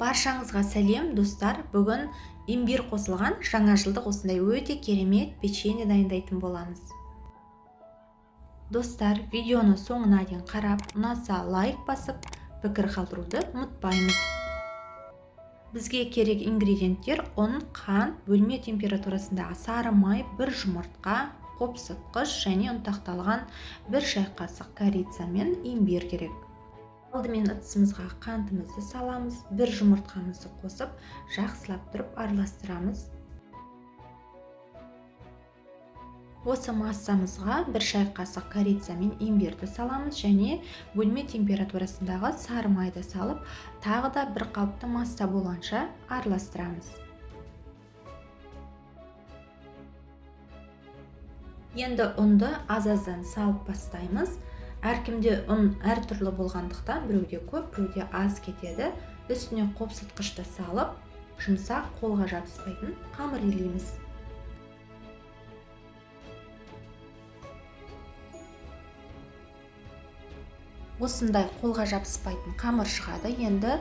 Баршаңызға сәлем достар. Бүгін имбирь қосылған жаңа жылдық осындай өте керемет печенье дайындайтын боламыз. Достар, видеоны соңына дейін қарап, ұнаса лайк басып, пікір қалдыруды ұмытпаймыз. Бізге керек ингредиенттер: ұн, қант, бөлме температурасындағы сары май, бір жұмыртқа, қопсытқыш және ұнтақталған 1 шай қасық корица мен имбирь керек. Алдымен ыдысымызға қантымызды саламыз, 1 жұмыртқамызды қосып, жақсылап тұрып араластырамыз. Осы массамызға 1 шай қасық корица мен имбирьді саламыз және бөлме температурасындағы сары майды салып, тағы да бір қалыпты масса болғанша араластырамыз. Енді ұнды аз-аздан салып бастаймыз. Әркімде ұн әртүрлі болғандықтан біреуде көп, біреуде аз кетеді. Үстіне қопсытқышты салып, жұмсақ, қолға жабыспайтын қамыр илейміз. Осындай қолға жабыспайтын қамыр шығады. Енді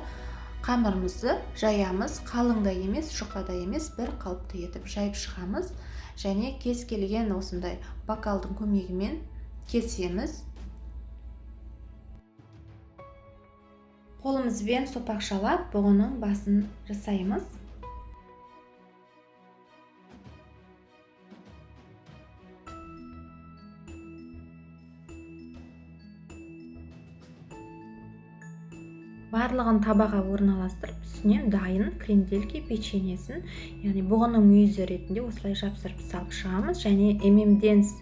қамырымызды жаямыз, қалыңда емес, жұқада емес, бір қалыпты етіп жайып шығамыз және кез келген осындай бокалдың көмегімен кесеміз. Қолымызбен сопақшалап, бұғының басын жасаймыз. Барлығын табаға орналастырып, үстінен дайын крендельке печеньесін, яғни бұғының мүйізі ретінде осылай жапсырып салып шығамыз және M&M's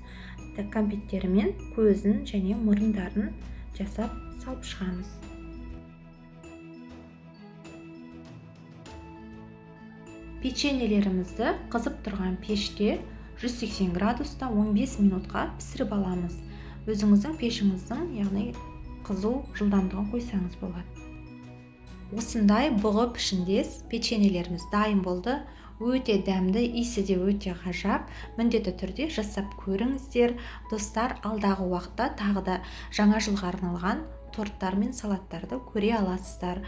кәмпиттерімен көзін және мұрындарын жасап салып шығамыз. Печеньелерімізді қызып тұрған пеште 180 градуста 15 минутқа пісіріп аламыз. Өзіңіздің пешіңіздің, яғни қызу жылдамдығын қойсаңыз болады. Осындай бұғы пішіндес печеньелеріміз дайын болды. Өте дәмді, иісі де өте ғажап. Міндетті түрде жасап көріңіздер. Достар, алдағы уақытта тағы да жаңа жылға арналған торттар мен салаттарды көре аласыздар.